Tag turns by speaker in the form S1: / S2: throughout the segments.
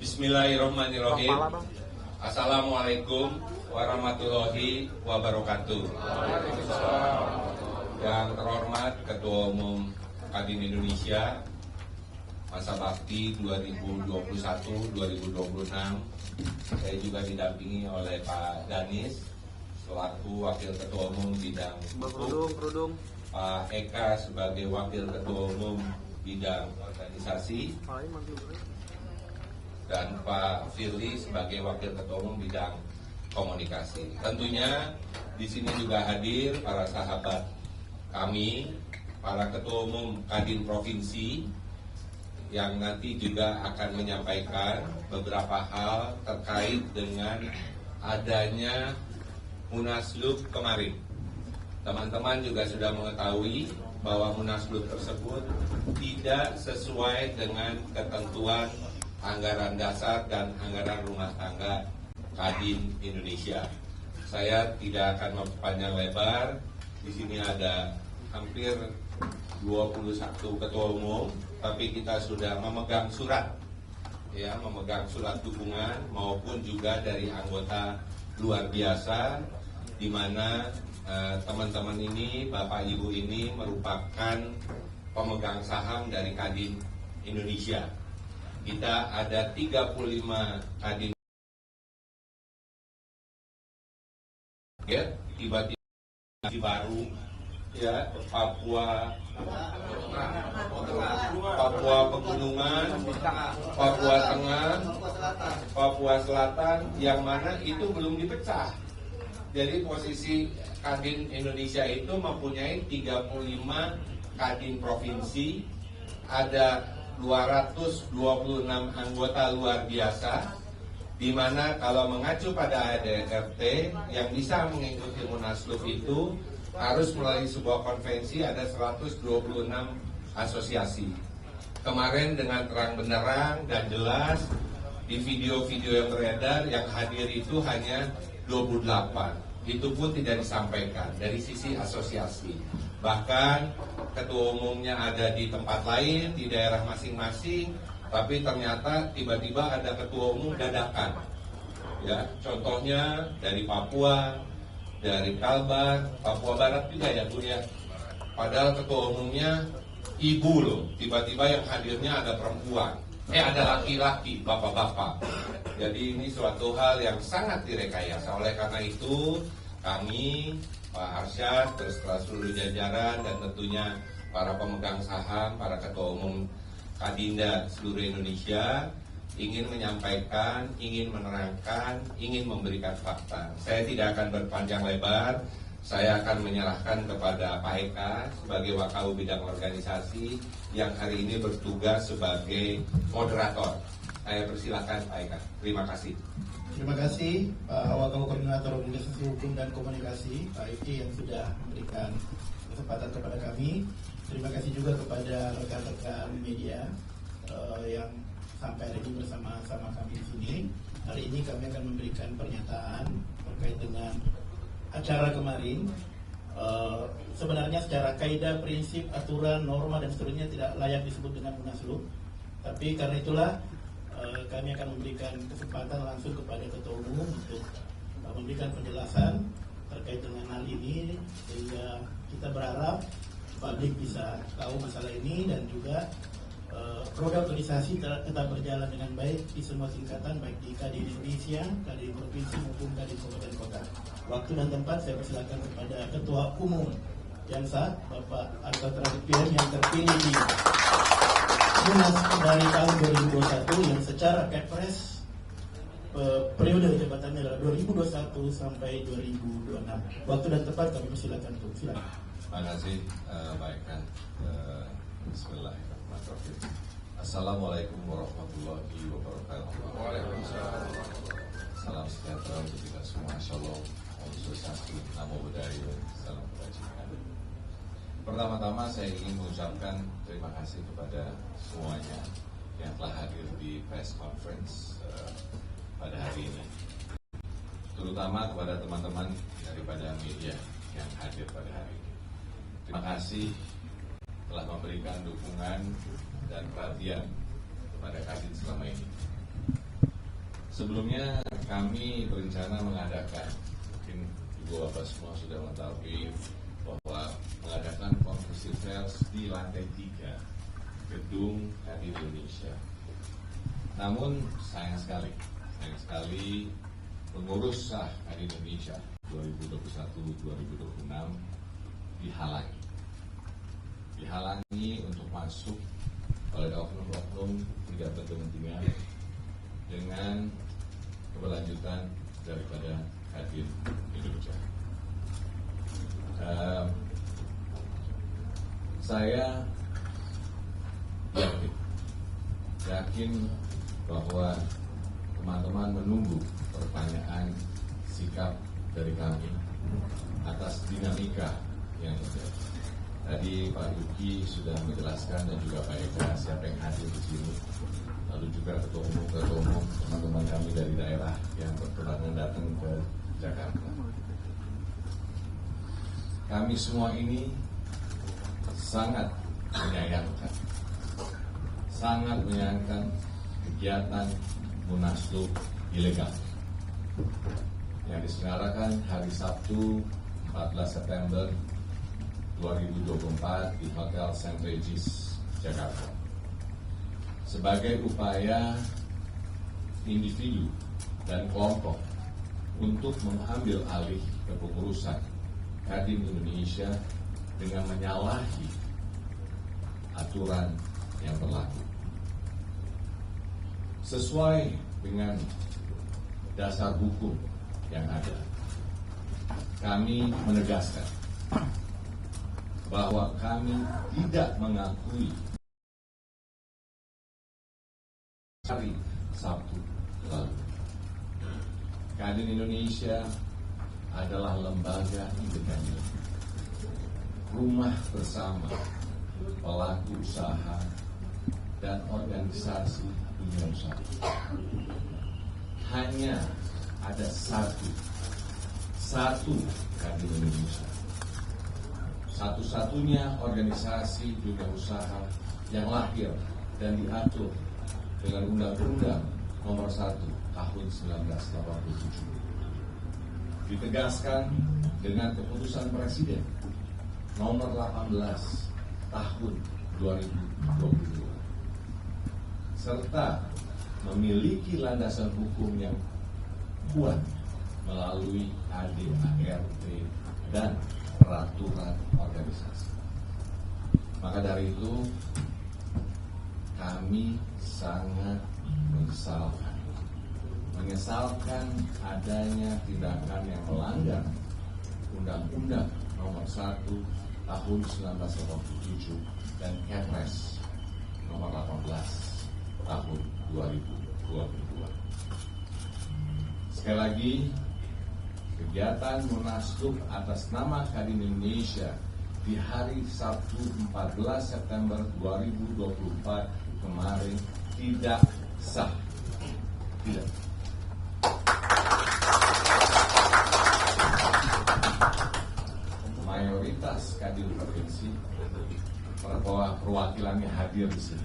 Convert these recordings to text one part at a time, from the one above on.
S1: Bismillahirrahmanirrahim. Assalamualaikum warahmatullahi wabarakatuh. Yang terhormat Ketua Umum Kadin Indonesia masa bakti 2021-2026, saya juga didampingi oleh Pak Danis selaku Wakil Ketua Umum bidang hukum, Pak Eka sebagai Wakil Ketua Umum bidang organisasi, dan Pak Firly sebagai Wakil Ketua Umum bidang komunikasi. Tentunya di sini juga hadir para sahabat kami, para Ketua Umum Kadin Provinsi yang nanti juga akan menyampaikan beberapa hal terkait dengan adanya Munaslup kemarin. Teman-teman juga sudah mengetahui bahwa Munaslup tersebut tidak sesuai dengan ketentuan anggaran dasar dan anggaran rumah tangga Kadin Indonesia. Saya tidak akan memperpanjang lebar. Di sini ada hampir 21 ketua umum, tapi kita sudah memegang surat, memegang surat dukungan maupun juga dari anggota luar biasa, di mana teman-teman ini, Bapak Ibu ini merupakan pemegang saham dari Kadin Indonesia. Kita ada 35 Kadin, tiba-tiba baru, Papua Pegunungan, Papua Tengah, Papua Selatan, yang mana itu belum dipecah. Jadi posisi Kadin Indonesia itu mempunyai 35 Kadin provinsi, ada 226 anggota luar biasa, di mana kalau mengacu pada ADRT yang bisa mengikuti Munaslup itu harus melalui sebuah konvensi, ada 126 asosiasi. Kemarin dengan terang benderang dan jelas di video-video yang beredar, yang hadir itu hanya 28. Itu pun tidak disampaikan dari sisi asosiasi. Bahkan ketua umumnya ada di tempat lain, di daerah masing-masing, tapi ternyata tiba-tiba ada ketua umum dadakan. Contohnya dari Papua, dari Kalbar, Papua Barat juga ya Bu ya. Padahal ketua umumnya ibu loh, tiba-tiba yang hadirnya ada perempuan, ada laki-laki, bapak-bapak. Jadi ini suatu hal yang sangat direkayasa. Oleh karena itu kami, Pak Arsyad, beserta seluruh jajaran dan tentunya para pemegang saham, para ketua umum Kadinda seluruh Indonesia ingin menyampaikan, ingin menerangkan, ingin memberikan fakta. Saya tidak akan berpanjang lebar. Saya akan menyerahkan kepada Pak Eka sebagai Wakau Bidang Organisasi yang hari ini bertugas sebagai moderator. Saya persilakan Pak Eka. Terima kasih.
S2: Terima kasih Pak Wakau Koordinator Organisasi Hukum dan Komunikasi, Pak Eki, yang sudah memberikan kesempatan kepada kami. Terima kasih juga kepada rekan-rekan media yang sampai hari ini bersama-sama kami di sini. Hari ini kami akan memberikan pernyataan terkait dengan acara kemarin. Sebenarnya secara kaidah, prinsip, aturan, norma dan seterusnya tidak layak disebut dengan Munaslup. Tapi karena itulah kami akan memberikan kesempatan langsung kepada ketua umum untuk memberikan penjelasan terkait dengan hal ini, sehingga kita berharap publik bisa tahu masalah ini dan juga roda organisasi tetap berjalan dengan baik di semua tingkatan, baik di Kadin Indonesia, Kadin Provinsi maupun Kadin Kabupaten Kota. Waktu dan tempat saya persilakan kepada Ketua Umum yang sah, Bapak Arsyad Rashid yang terpilih di Munas dari tahun 2021 yang secara Kepres periode jabatannya adalah 2021 sampai 2026. Waktu dan tempat kami persilakan. Silakan.
S1: Terima kasih, baikkan. Bismillahirrahmanirrahim. Assalamualaikum warahmatullahi wabarakatuh. Waalaikumsalam. Salam sejahtera untuk kita semua. Shalom, Om Swastiastu, Namo Buddhaya, salam kebajikan. Pertama-tama saya ingin mengucapkan terima kasih kepada semuanya yang telah hadir di press conference pada hari ini, terutama kepada teman-teman daripada media yang hadir pada hari ini. Terima kasih telah memberikan dukungan dan perhatian kepada Kadin selama ini.
S3: Sebelumnya kami berencana mengadakan, mungkin Ibu Bapak semua sudah mengetahui bahwa mengadakan konferensi pers di lantai 3 gedung Kadin Indonesia. Namun sayang sekali pengurus sah Kadin Indonesia 2021-2026 dihalangi untuk masuk oleh oknum-oknum tidak berkepentingan dengan keberlanjutan daripada Kadin Indonesia. Saya yakin bahwa teman-teman menunggu pertanyaan sikap dari kami atas dinamika yang terjadi. Tadi Pak Yuki sudah menjelaskan dan juga Pak Eka siapa yang hadir di sini. Lalu juga ketua umum teman-teman kami dari daerah yang berkenan datang ke Jakarta. Kami semua ini sangat menyayangkan kegiatan Munaslup ilegal yang diselenggarakan hari Sabtu 14 September 2024 di Hotel St. Regis, Jakarta. Sebagai upaya individu dan kelompok untuk mengambil alih kepengurusan Kadin Indonesia dengan menyalahi aturan yang berlaku. Sesuai dengan dasar hukum yang ada, kami menegaskan bahwa kami tidak mengakui hari Sabtu lalu. Kadin Indonesia adalah lembaga independen, rumah bersama pelaku usaha dan organisasi dunia usaha. Hanya ada satu Kadin Indonesia, satu-satunya organisasi dunia usaha yang lahir dan diatur dengan Undang-Undang Nomor 1 Tahun 1987. Ditegaskan dengan keputusan Presiden Nomor 18 Tahun 2022, serta memiliki landasan hukum yang kuat melalui ADART dan peraturan organisasi. Maka dari itu kami sangat menyesalkan adanya tindakan yang melanggar Undang-Undang Nomor 1 Tahun 1987 dan Kepres Nomor 18 Tahun 2022. Sekali lagi, kegiatan Munaslup atas nama Kadin Indonesia di hari Sabtu 14 September 2024 kemarin tidak sah. Tidak. Mayoritas Kadin provinsi perwakilannya hadir di sini,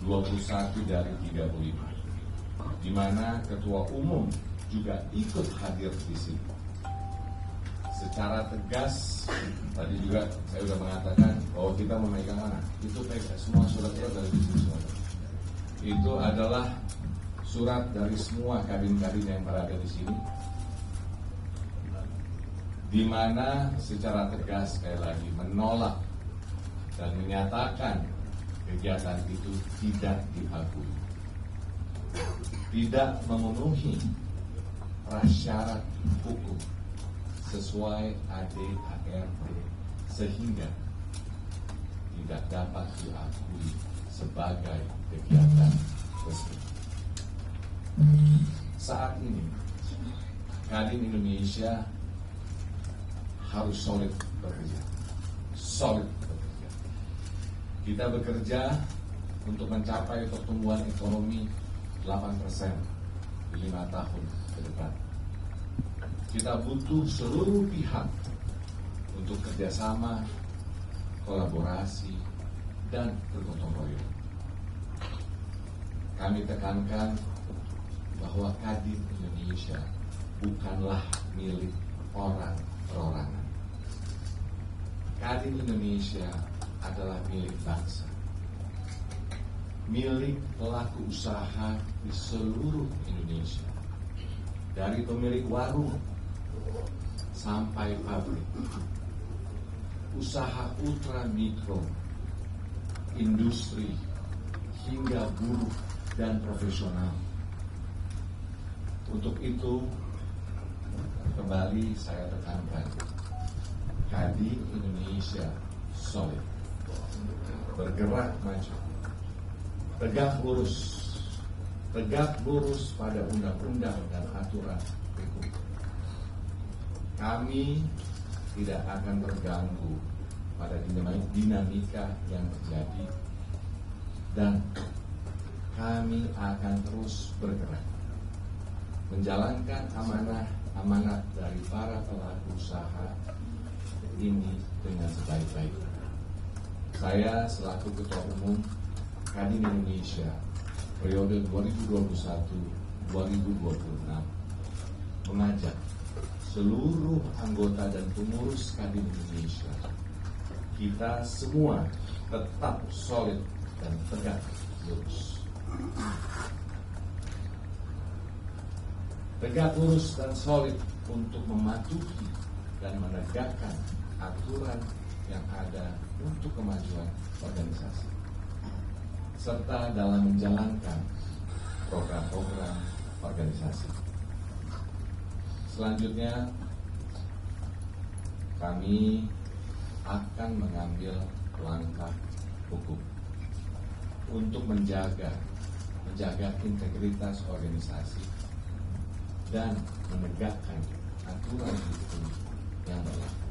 S3: 21 dari 35, di mana ketua umum juga ikut hadir di sini. Secara tegas, tadi juga saya sudah mengatakan bahwa kita memegang mana? Itu pegang semua surat-surat dari sini semua. Itu adalah surat dari semua kadin-kadin yang berada di sini, di mana secara tegas sekali lagi menolak dan menyatakan kegiatan itu tidak diakui, tidak memenuhi prasyarat hukum sesuai ADART, sehingga tidak dapat diakui sebagai kegiatan resmi. Saat ini Kadin Indonesia harus solid bekerja. Kita bekerja untuk mencapai pertumbuhan ekonomi 8% di 5 tahun ke depan. Kita butuh seluruh pihak untuk kerjasama, kolaborasi, dan bergotong royong. Kami tekankan bahwa Kadin Indonesia bukanlah milik orang perorangan. Kadin Indonesia adalah milik bangsa, milik pelaku usaha di seluruh Indonesia, dari pemilik warung sampai pabrik, usaha ultra mikro, industri, hingga buruh dan profesional. Untuk itu, kembali saya tekankan, Kadin Indonesia solid, bergerak maju, tegak lurus pada undang-undang dan aturan hukum. Kami tidak akan terganggu pada dinamika yang terjadi, dan kami akan terus bergerak menjalankan amanat dari para pelaku usaha ini dengan sebaik-baiknya. Saya selaku Ketua Umum Kadin Indonesia periode 2021-2026 mengajak seluruh anggota dan pengurus Kadin Indonesia, kita semua tetap solid dan tegak lurus. Tegak lurus dan solid untuk mematuhi dan menegakkan aturan yang ada untuk kemajuan organisasi, serta dalam menjalankan program-program organisasi. Selanjutnya, kami akan mengambil langkah hukum untuk menjaga integritas organisasi dan menegakkan aturan hukum yang berlaku.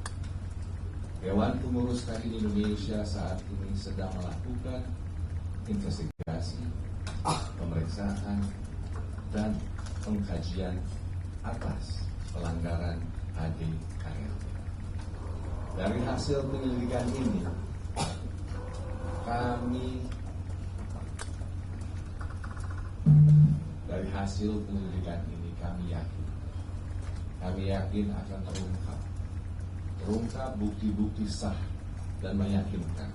S3: Dewan Pengurus Kadin Indonesia saat ini sedang melakukan investigasi, pemeriksaan, dan pengkajian atas pelanggaran ADART. Dari hasil penyelidikan ini, kami yakin akan terungkap bukti-bukti sah dan meyakinkan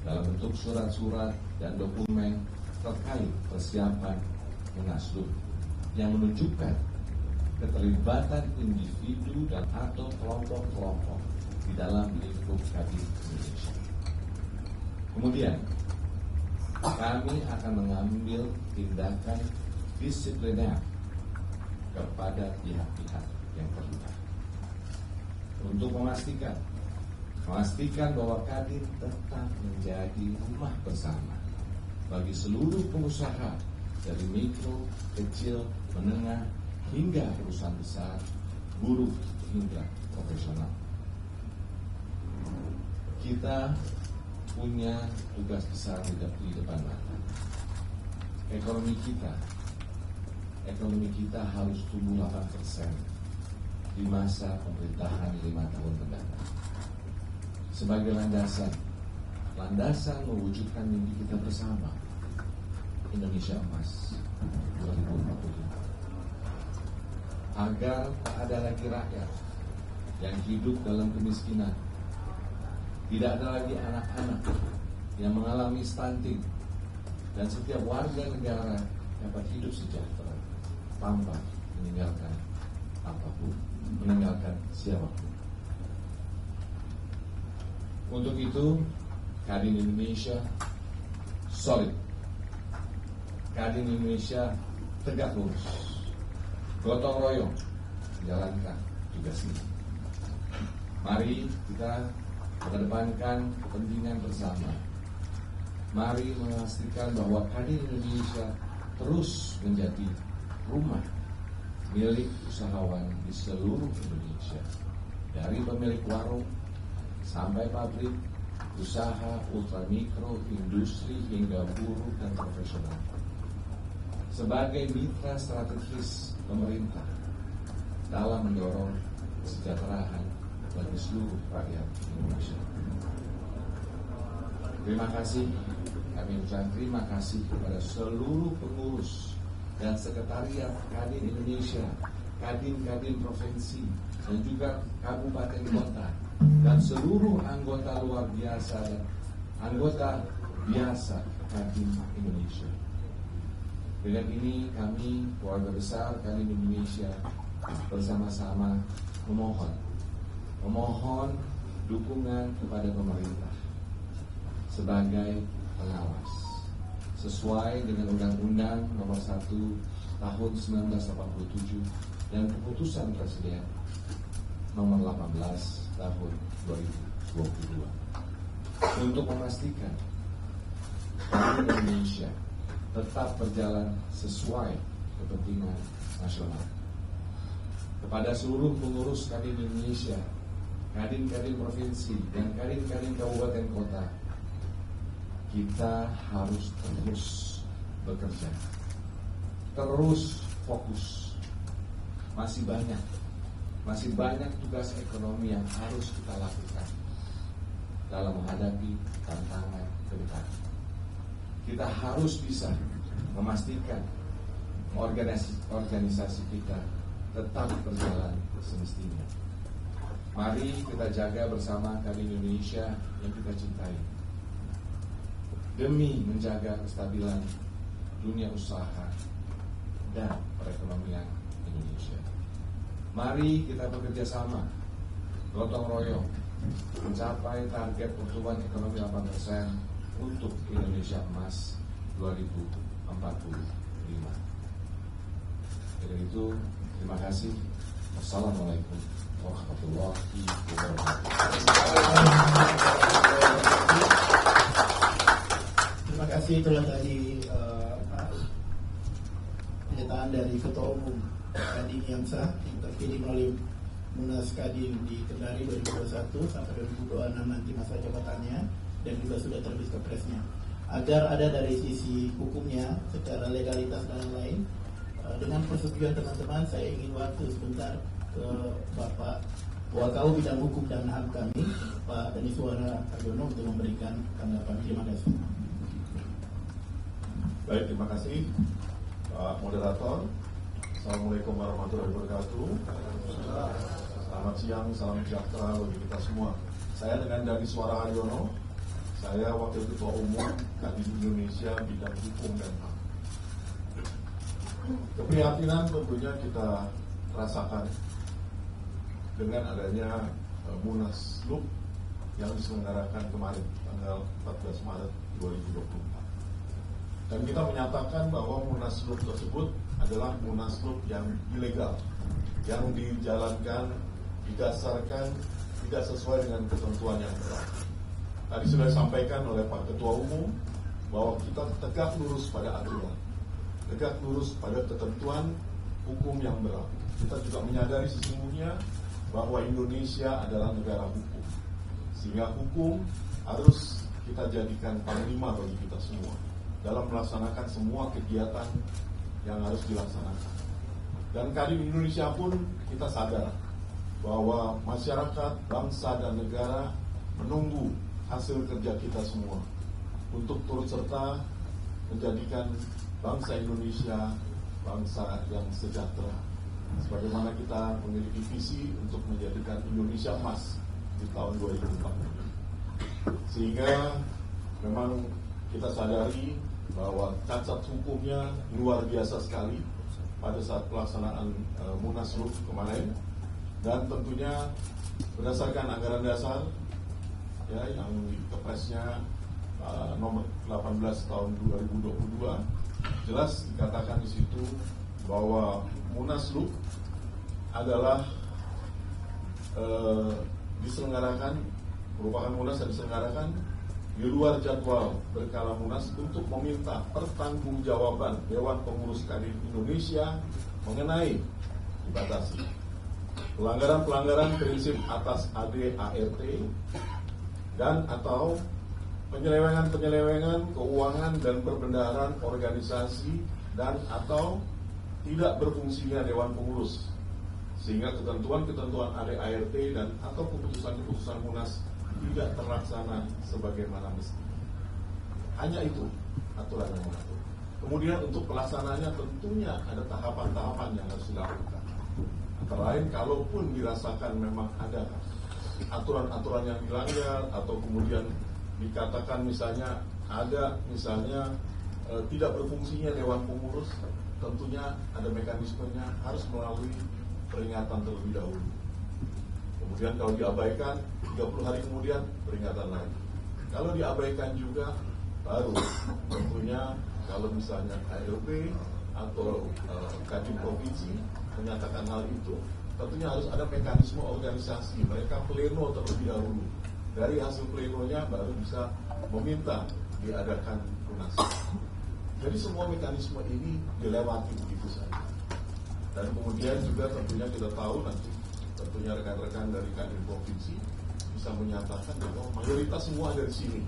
S3: dalam bentuk surat-surat dan dokumen terkait persiapan Munaslup yang menunjukkan keterlibatan individu dan atau kelompok-kelompok di dalam lingkup Kadin Indonesia. Kemudian, kami akan mengambil tindakan disipliner kepada pihak-pihak yang terlibat untuk memastikan bahwa Kadin tetap menjadi rumah bersama bagi seluruh pengusaha dari mikro, kecil, menengah, hingga perusahaan besar, buruh hingga profesional. Kita punya tugas besar di depan mata. Ekonomi kita harus tumbuh 8% di masa pemerintahan 5 tahun mendatang. Sebagai landasan mewujudkan mimpi kita bersama, Indonesia Emas 2045. Agar tak ada lagi rakyat yang hidup dalam kemiskinan, tidak ada lagi anak-anak yang mengalami stunting, dan setiap warga negara dapat hidup sejahtera tanpa meninggalkan apapun, meninggalkan siapapun. Untuk itu, Kadin Indonesia solid, Kadin Indonesia tegak lurus, gotong royong menjalankan tugas ini. Mari kita mengedepankan kepentingan bersama. Mari memastikan bahwa Kadin Indonesia terus menjadi rumah milik usahawan di seluruh Indonesia, dari pemilik warung sampai pabrik, usaha ultramikro, industri hingga buruh dan profesional. Sebagai mitra strategis pemerintah dalam mendorong kesejahteraan bagi seluruh rakyat Indonesia. Terima kasih, kami ucapkan terima kasih kepada seluruh pengurus dan Sekretariat Kadin Indonesia, Kadin-Kadin Provinsi, dan juga Kabupaten Kota, dan seluruh anggota luar biasa dan anggota biasa Kadin Indonesia. Dengan ini kami, keluarga besar Kadin Indonesia, bersama-sama memohon dukungan kepada pemerintah sebagai pengawas sesuai dengan Undang-Undang Nomor 1 Tahun 1987 dan Keputusan Presiden Nomor 18 Tahun 2022 untuk memastikan Kadin Indonesia tetap berjalan sesuai kepentingan nasional. Kepada seluruh pengurus Kadin Indonesia, Kadin-Kadin Provinsi, dan Kadin-Kadin Kabupaten Kota, kita harus terus bekerja, terus fokus. Masih banyak tugas ekonomi yang harus kita lakukan dalam menghadapi tantangan ke depan. Kita harus bisa memastikan organisasi kita tetap berjalan semestinya. Mari kita jaga bersama Kadin Indonesia yang kita cintai, demi menjaga kestabilan dunia usaha dan perekonomian Indonesia. Mari kita bekerja sama, gotong royong, mencapai target pertumbuhan ekonomi 8% untuk Indonesia Emas 2045. Dengan itu, terima kasih. Wassalamualaikum warahmatullahi wabarakatuh.
S2: Terima kasih. Itulah tadi pernyataan dari Ketua Umum Kadin yang sah yang terpilih melalui Munas Kadin di Kendari 2021 sampai 2026 nanti masa jabatannya, dan juga sudah terbit kepresnya. Agar ada dari sisi hukumnya, secara legalitas dan lain, dengan persetujuan teman-teman, saya ingin waktu sebentar ke Bapak Wakau Bidang Hukum dan HAM kami, Pak Daniswara Haryono, untuk memberikan tanggapan. Terima kasih.
S4: Baik, terima kasih Pak Moderator. Assalamualaikum warahmatullahi wabarakatuh. Selamat siang, salam sejahtera bagi kita semua. Saya dengan Daniswara Haryono, saya Wakil Ketua Umum Kadin Indonesia Bidang Hukum dan HAM. Keprihatinan tentunya kita rasakan dengan adanya Munaslup yang diselenggarakan kemarin tanggal 14 Maret 2024. Dan kita menyatakan bahwa Munaslup tersebut adalah Munaslup yang ilegal, yang dijalankan didasarkan tidak sesuai dengan ketentuan yang berlaku. Tadi sudah disampaikan oleh Pak Ketua Umum bahwa kita tegak lurus pada aturan, tegak lurus pada ketentuan hukum yang berlaku. Kita juga menyadari sesungguhnya bahwa Indonesia adalah negara hukum, sehingga hukum harus kita jadikan panglima bagi kita semua dalam melaksanakan semua kegiatan yang harus dilaksanakan. Dan Kadin Indonesia pun kita sadar bahwa masyarakat, bangsa, dan negara menunggu hasil kerja kita semua untuk turut serta menjadikan bangsa Indonesia bangsa yang sejahtera, sebagaimana kita memiliki visi untuk menjadikan Indonesia emas di tahun 2040. Sehingga memang kita sadari bahwa cacat hukumnya luar biasa sekali pada saat pelaksanaan Munaslup kemarin, dan tentunya berdasarkan anggaran dasar ya yang di Kepresnya nomor 18 tahun 2022 jelas dikatakan di situ bahwa Munaslup adalah merupakan Munas yang diselenggarakan di luar jadwal berkala Munas untuk meminta pertanggungjawaban Dewan Pengurus Kadin Indonesia mengenai dibatasi pelanggaran-pelanggaran prinsip atas ADART dan atau penyelewengan-penyelewengan keuangan dan perbendaharaan organisasi dan atau tidak berfungsinya Dewan Pengurus, sehingga ketentuan-ketentuan ADART dan atau keputusan-keputusan Munas tidak terlaksana sebagaimana mestinya. Hanya itu aturan yang mengatur. Kemudian untuk pelaksanaannya tentunya ada tahapan-tahapan yang harus dilakukan. Antara lain, kalaupun dirasakan memang ada aturan-aturan yang dilanggar atau kemudian dikatakan misalnya ada tidak berfungsinya dewan pengurus, tentunya ada mekanismenya, harus melalui peringatan terlebih dahulu. Kemudian kalau diabaikan 30 hari kemudian peringatan lagi. Kalau diabaikan juga baru tentunya kalau misalnya KLP atau Kadin Provinsi menyatakan hal itu, tentunya harus ada mekanisme organisasi. Mereka pleno terlebih dahulu. Dari hasil plenonya baru bisa meminta diadakan lunasi. Jadi semua mekanisme ini dilewati begitu saja. Dan kemudian juga tentunya kita tahu nanti tentunya rekan-rekan dari Kadin Provinsi bisa menyatakan bahwa mayoritas semua ada di sini.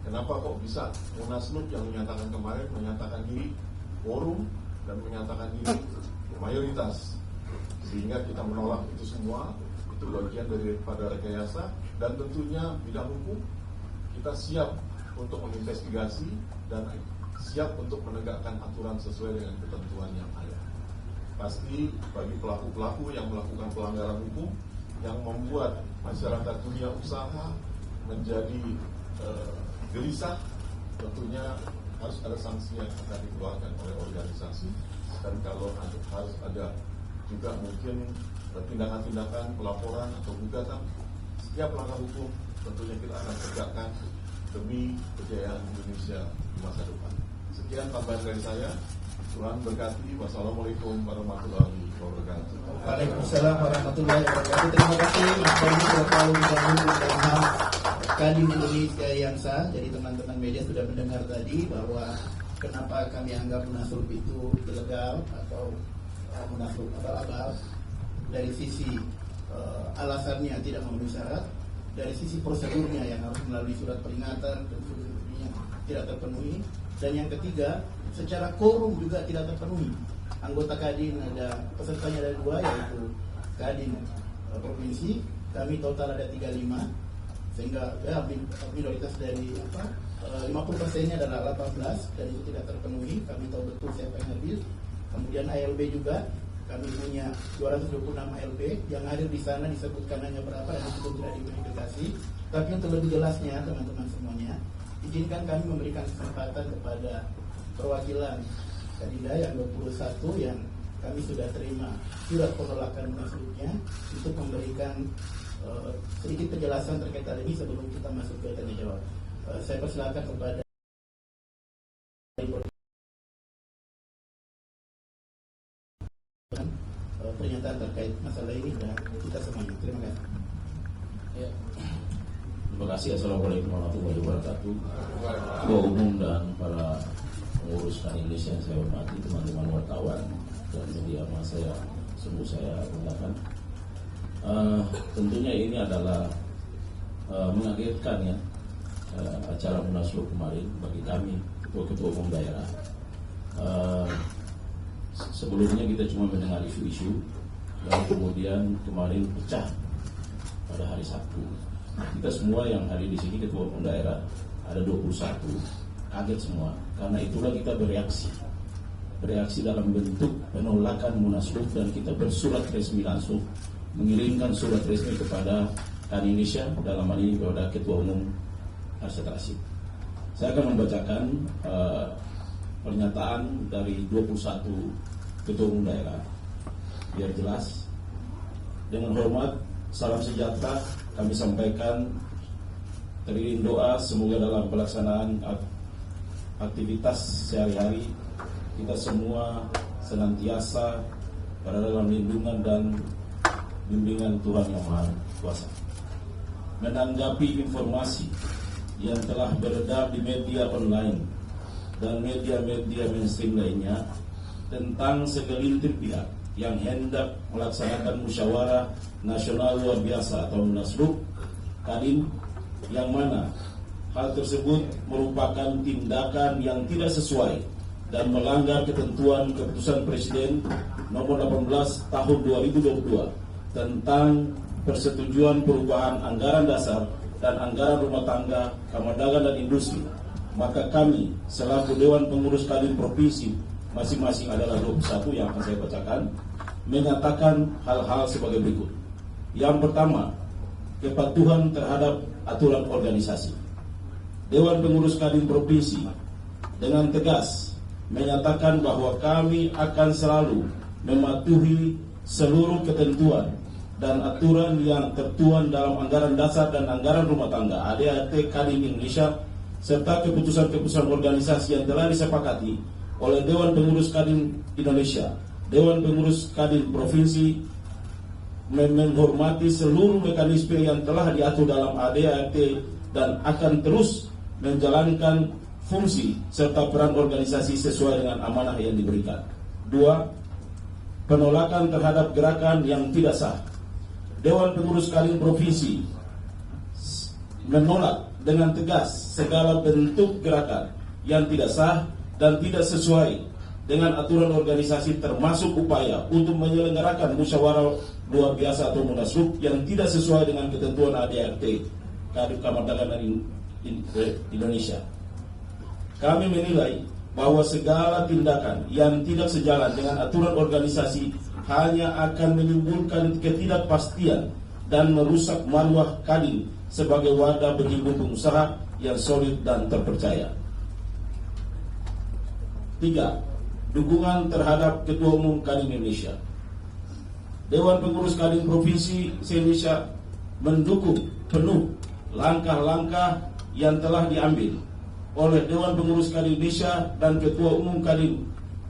S4: Kenapa kok bisa Munaslup yang menyatakan kemarin menyatakan diri quorum dan menyatakan diri mayoritas, sehingga kita menolak itu semua. Itu bagian daripada rekayasa, dan tentunya bidang hukum kita siap untuk menginvestigasi dan siap untuk menegakkan aturan sesuai dengan ketentuan yang ada. Pasti bagi pelaku-pelaku yang melakukan pelanggaran hukum yang membuat masyarakat dunia usaha menjadi gelisah, tentunya harus ada sanksi yang akan dikeluarkan oleh organisasi. Dan kalau harus ada juga mungkin tindakan-tindakan pelaporan atau gugatan, setiap langkah hukum tentunya kita akan tegakkan demi kejayaan Indonesia di masa depan. Sekian tambahan dari saya. Tuhan berkati. Wassalamualaikum warahmatullahi wabarakatuh.
S2: Waalaikumsalam warahmatullahi wabarakatuh. Terima kasih Mas Bani Selalu Bidang Kadin Indonesia yang sah. Jadi teman-teman media sudah mendengar tadi bahwa kenapa kami anggap Munaslup itu ilegal atau Munaslup abal-abal. Dari sisi alasannya tidak memenuhi syarat, dari sisi prosedurnya yang harus melalui surat peringatan dan seterusnya tidak terpenuhi, dan yang ketiga secara quorum juga tidak terpenuhi. Anggota Kadin ada pesertanya ada 2, yaitu Kadin Provinsi, kami total ada 35, sehingga minoritas dari 50%-nya adalah 18 dan itu tidak terpenuhi. Kami tahu betul siapa yang hadir. Kemudian ALB juga kami punya 226 ALB yang hadir di sana, disebutkan hanya berapa dan itu tidak diverifikasi. Tapi untuk lebih jelasnya teman-teman semuanya, izinkan kami memberikan kesempatan kepada perwakilan Kadinda yang 21 yang kami sudah terima surat penolakan Munaslupnya untuk memberikan sedikit penjelasan terkait hal ini sebelum kita masuk ke tanya jawab. Saya persilakan kepada pernyataan terkait masalah ini dan kita semuanya. Terima kasih.
S5: Ya. Terima kasih. Assalamualaikum warahmatullahi wabarakatuh. Ketua Umum dan para pengurus Indonesia yang saya hormati, teman-teman wartawan dan media massa yang sungguh saya banggakan. Tentunya ini adalah mengagetkan ya acara Munaslup kemarin bagi kami ketua-ketua umum daerah. Sebelumnya kita cuma mendengar isu-isu, dan kemudian kemarin pecah pada hari Sabtu. Kita semua yang hari di sini ketua umum daerah ada 21, kaget semua. Karena itulah kita bereaksi dalam bentuk penolakan Munaslup, dan kita bersurat resmi langsung mengirimkan surat resmi kepada Kadin Indonesia, dalam hal ini kepada Ketua Umum Arsyad Rashid. Saya akan membacakan pernyataan dari 21 ketua umum daerah biar jelas. Dengan hormat, salam sejahtera kami sampaikan, teriring doa semoga dalam pelaksanaan aktivitas sehari-hari kita semua senantiasa berada dalam lindungan dan bimbingan Tuhan Yang Maha Kuasa. Menanggapi informasi yang telah beredar di media online dan media-media mainstream lainnya tentang segelintir pihak yang hendak melaksanakan musyawarah nasional luar biasa atau Munaslup Kadin, yang mana hal tersebut merupakan tindakan yang tidak sesuai dan melanggar ketentuan keputusan Presiden nomor 18 tahun 2022 tentang persetujuan perubahan anggaran dasar dan anggaran rumah tangga, kamar dagang dan industri, maka kami selaku Dewan Pengurus Kadin Provinsi masing-masing adalah 21 yang akan saya bacakan, menyatakan hal-hal sebagai berikut. Yang pertama, kepatuhan terhadap aturan organisasi. Dewan Pengurus Kadin Provinsi dengan tegas menyatakan bahwa kami akan selalu mematuhi seluruh ketentuan dan aturan yang tertuang dalam anggaran dasar dan anggaran rumah tangga ADART Kadin Indonesia serta keputusan-keputusan organisasi yang telah disepakati oleh Dewan Pengurus Kadin Indonesia. Dewan Pengurus Kadin Provinsi menghormati seluruh mekanisme yang telah diatur dalam ADART dan akan terus menjalankan fungsi serta peran organisasi sesuai dengan amanah yang diberikan. 2. Penolakan terhadap gerakan yang tidak sah. Dewan Pengurus Kadin Provinsi menolak dengan tegas segala bentuk gerakan yang tidak sah dan tidak sesuai dengan aturan organisasi, termasuk upaya untuk menyelenggarakan musyawarah luar biasa atau munaslup yang tidak sesuai dengan ketentuan ADART Kadin Kamar Dagang Indonesia. Kami menilai bahwa segala tindakan yang tidak sejalan dengan aturan organisasi hanya akan menimbulkan ketidakpastian dan merusak marwah Kadin sebagai wadah berhimpun pengusaha yang solid dan terpercaya. 3. Dukungan terhadap Ketua Umum Kadin Indonesia. Dewan Pengurus Kadin Provinsi Indonesia mendukung penuh langkah-langkah yang telah diambil oleh Dewan Pengurus Kadin Indonesia dan Ketua Umum Kadin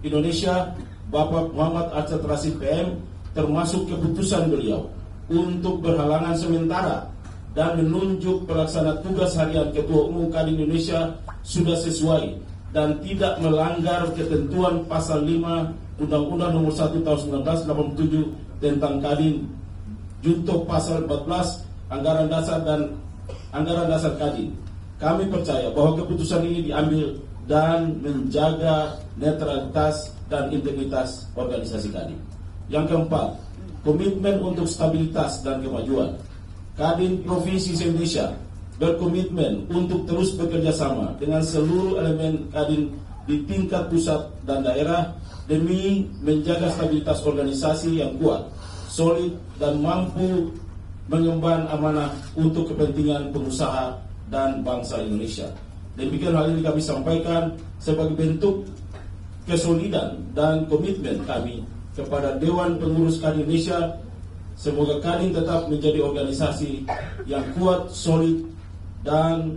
S5: Indonesia Bapak Muhammad Arsyad Rashid PM, termasuk keputusan beliau untuk berhalangan sementara dan menunjuk pelaksana tugas harian Ketua Umum Kadin Indonesia sudah sesuai dan tidak melanggar ketentuan pasal 5 Undang-Undang Nomor 1 Tahun 1987 tentang Kadin, junto pasal 14 Anggaran Dasar dan Anggaran Dasar Kadin. Kami percaya bahwa keputusan ini diambil dan menjaga netralitas dan integritas organisasi Kadin. Yang keempat, komitmen untuk stabilitas dan kemajuan. Kadin Provinsi Indonesia berkomitmen untuk terus bekerja sama dengan seluruh elemen Kadin di tingkat pusat dan daerah demi menjaga stabilitas organisasi yang kuat, solid, dan mampu mengemban amanah untuk kepentingan pengusaha dan bangsa Indonesia. Demikian hal ini kami sampaikan sebagai bentuk kesolidan dan komitmen kami kepada Dewan Pengurus Kadin Indonesia. Semoga Kadin tetap menjadi organisasi yang kuat, solid, dan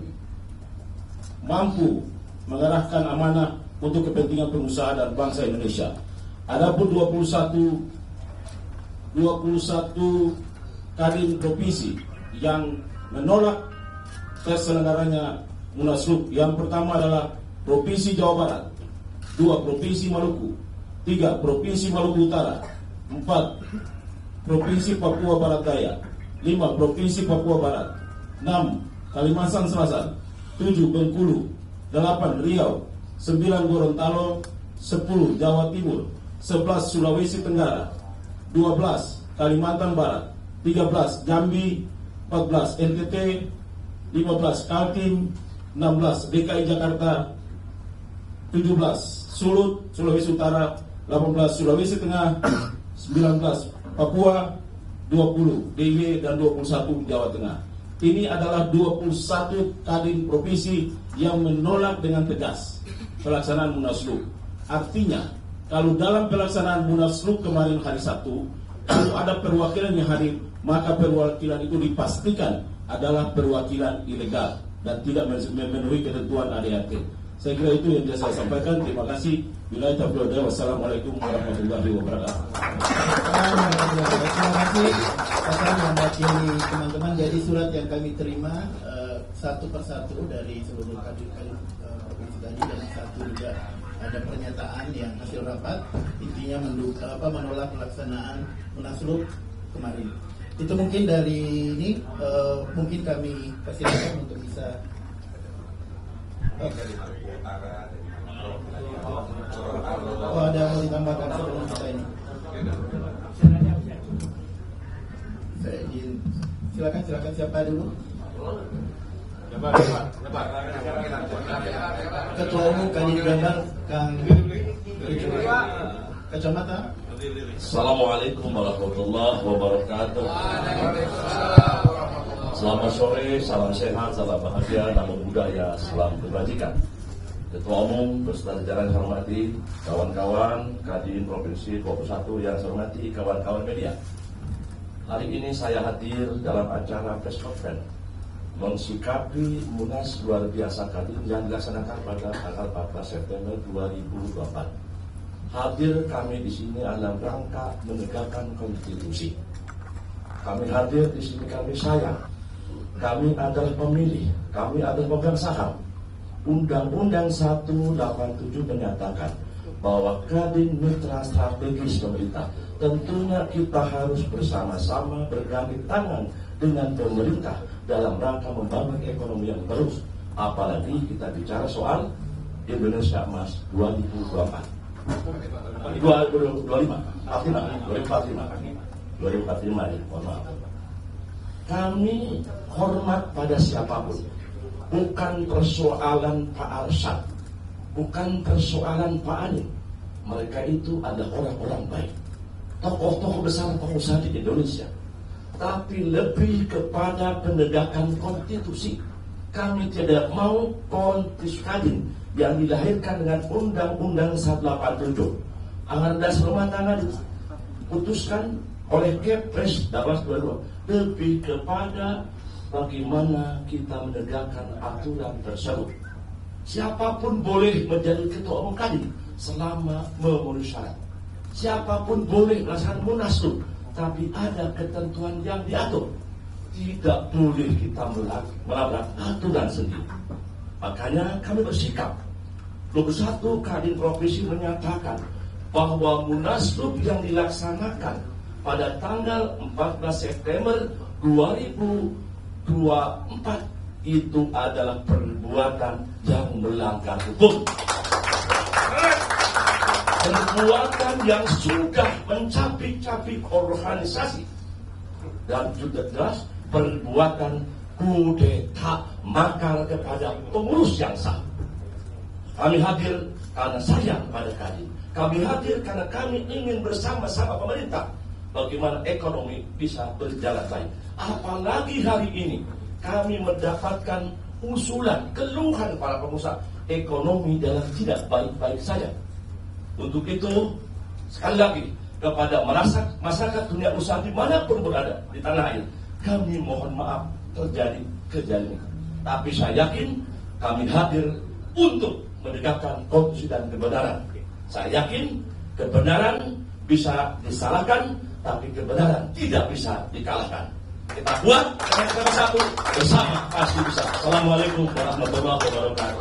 S5: mampu mengarahkan amanah untuk kepentingan pengusaha dan bangsa Indonesia. Adapun 21 Kadin Provinsi yang menolak terselenggaranya munaslup. Yang pertama adalah Provinsi Jawa Barat, 2 Provinsi Maluku, 3 Provinsi Maluku Utara, 4 Provinsi Papua Barat Daya, 5 Provinsi Papua Barat, 6 Kalimantan Selatan, 7 Bengkulu, 8 Riau, 9 Gorontalo, 10 Jawa Timur, 11 Sulawesi Tenggara, 12 Kalimantan Barat, 13 Jambi, 14 NTT, 15 Kaltim, 16 DKI Jakarta, 17 Sulut Sulawesi Utara, 18 Sulawesi Tengah, 19 Papua, 20 DIY, dan 21 Jawa Tengah. Ini adalah 21 Kadin Provinsi yang menolak dengan tegas pelaksanaan munaslup. Artinya, kalau dalam pelaksanaan munaslup kemarin hari Sabtu, kalau ada perwakilan yang hadir, maka perwakilan itu dipastikan adalah perwakilan ilegal dan tidak memenuhi ketentuan ADART. Saya kira itu yang bisa saya sampaikan. Terima kasih. Billahi taufiq. Wassalamualaikum warahmatullahi wabarakatuh.
S2: Terima kasih atas mewakili teman-teman. Jadi surat yang kami terima satu persatu dari seluruh Kadin Provinsi tadi, dan satu juga ada pernyataan yang hasil rapat, intinya menolak pelaksanaan munaslup kemarin. Itu mungkin dari ini, mungkin kami persilakan untuk bisa. Oh, ada yang mau ditambahkan sebelum kita ini. Saya izin. Silakan siapa dulu?
S3: Coba.
S2: Ketua Umum Kadin Jabar Kang Kacamata.
S6: Assalamualaikum warahmatullahi wabarakatuh. Selamat sore, salam sehat, salam bahagia, namo buddhaya, salam kebajikan. Ketua Umum beserta jajaran yang saya hormati, kawan-kawan Kadin Provinsi 21 yang saya hormati, kawan-kawan media. Hari ini saya hadir dalam acara press conference mensikapi Munas luar biasa Kadin yang dilaksanakan pada tanggal 14 September 2024. Hadir kami di sini dalam rangka menegakkan konstitusi. Kami hadir di sini, kami sayang. Kami adalah pemilih, kami adalah pemegang saham. Undang-Undang 187 menyatakan bahwa Kadin mitra strategis pemerintah. Tentunya kita harus bersama-sama bergandeng tangan dengan pemerintah dalam rangka membangun ekonomi yang terus. Apalagi kita bicara soal Indonesia Emas 2024. 2045, mohon maaf. Kami hormat pada siapapun. Bukan persoalan Pak Arsyad, bukan persoalan Pak Anin. Mereka itu adalah orang-orang baik, tokoh-tokoh besar pengusaha di Indonesia. Tapi lebih kepada penegakan konstitusi. Kami tidak mau konstitusi Kadin yang dilahirkan dengan Undang-Undang 187. Anggaran dasar rumah tangga diputuskan oleh Kepres 1822. Lebih kepada bagaimana kita menegakkan aturan tersebut. Siapapun boleh menjadi ketua umum Kadin selama memenuhi syarat. Siapapun boleh melaksanakan munaslup, tapi ada ketentuan yang diatur. Tidak boleh kita melabrak aturan sendiri. Makanya kami bersikap. 21 Kadin Provinsi menyatakan bahwa munaslup yang dilaksanakan pada tanggal 14 September 2024 itu adalah perbuatan yang melanggar hukum. Perbuatan yang sudah mencapik-capik organisasi dan juga jelas perbuatan kudeta makar kepada pengurus yang sah. Kami hadir karena sayang pada Kadin. Kami hadir karena kami ingin bersama-sama pemerintah bagaimana ekonomi bisa berjalan baik. Apalagi hari ini kami mendapatkan usulan, keluhan para pengusaha ekonomi dalam tidak baik-baik saja. Untuk itu, sekali lagi kepada masyarakat dunia usaha dimanapun berada di tanah air, kami mohon maaf terjadi kejadian. Tapi saya yakin kami hadir untuk menegakkan konstitusi dan kebenaran. Saya yakin kebenaran bisa disalahkan, tapi kebenaran tidak bisa dikalahkan. Kita buat, kita bersatu, bersama pasti bisa. Assalamualaikum warahmatullahi wabarakatuh.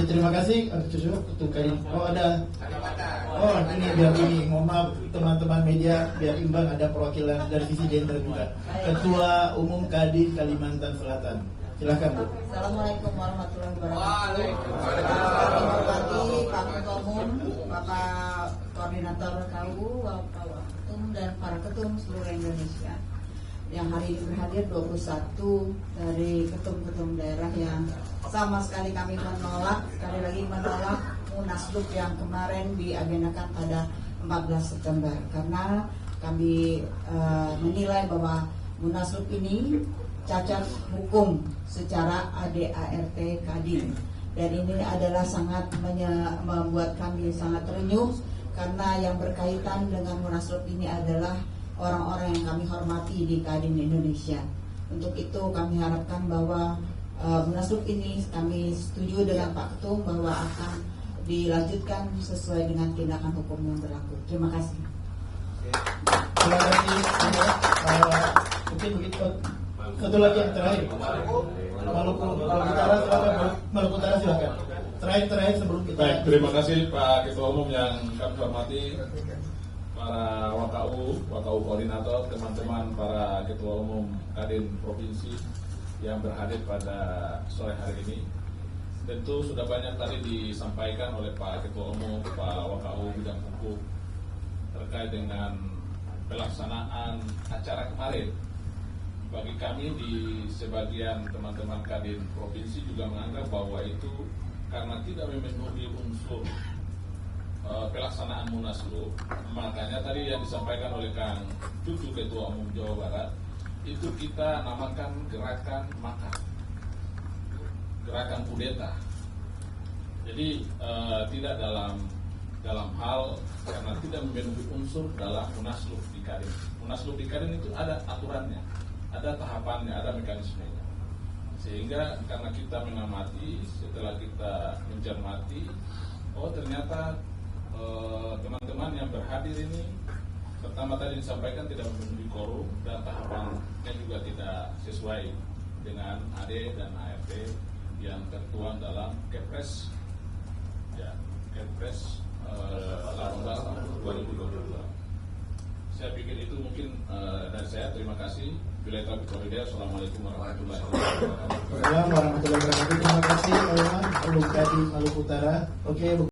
S2: Terima kasih Cucu Ketua Kadin. Oh ada. Oh ini biar ini, mohon maaf teman-teman media, biar imbang ada perwakilan dari sisi gender juga. Ketua Umum Kadin Kalimantan Selatan. Silakan Bu.
S7: Assalamualaikum warahmatullahi wabarakatuh. Pak Ketua Umum, Bapak Koordinator KU, Bapak Ketum dan para ketum seluruh Indonesia yang hari ini berhadir 21 dari ketum-ketum daerah yang sama sekali kami menolak, sekali lagi menolak munaslup yang kemarin diagendakan pada 14 September karena kami menilai bahwa munaslup ini cacat hukum secara ADART Kadin dan ini adalah sangat membuat kami sangat terenyuh karena yang berkaitan dengan munaslup ini adalah orang-orang yang kami hormati di Kadin Indonesia. Untuk itu kami harapkan bahwa munaslup ini kami setuju dengan Pak Ketum bahwa akan dilanjutkan sesuai dengan tindakan hukum yang berlaku. Terima kasih.
S2: Terima kasih. Mungkin begitu. Satu lagi yang terakhir. Maluku Utara, silakan. Maluku Utara silakan. Terakhir sebelum kita.
S8: Baik, terima kasih Pak Ketua Umum yang kami hormati, para WKU koordinator, teman-teman para Ketua Umum Kadin Provinsi yang berhadir pada sore hari ini. Tentu sudah banyak tadi disampaikan oleh Pak Ketua Umum, Pak WKU bidang hukum terkait dengan pelaksanaan acara kemarin bagi kami di sebagian teman-teman Kadin Provinsi juga menganggap bahwa itu karena tidak memenuhi unsur pelaksanaan Munaslup, makanya tadi yang disampaikan oleh Kang Cucu Ketua Umum Jawa Barat itu kita namakan gerakan makar, gerakan kudeta. Jadi tidak dalam hal karena tidak memenuhi unsur dalam Munaslup di Kadin. Munaslup di Kadin itu ada aturannya, ada tahapannya, ada mekanismenya. Sehingga karena kita mengamati, setelah kita mencermati, oh ternyata teman-teman yang berhadir ini pertama tadi disampaikan tidak memenuhi quorum dan tahapannya juga tidak sesuai dengan AD dan ART yang tertuang dalam Kepres ya, Kepres 18 tahun 2022. Saya pikir itu mungkin dari saya. Terima kasih. Bila itu Assalamualaikum warahmatullahi wabarakatuh.
S2: Terima kasih, Pak Maluku Utara. Oke.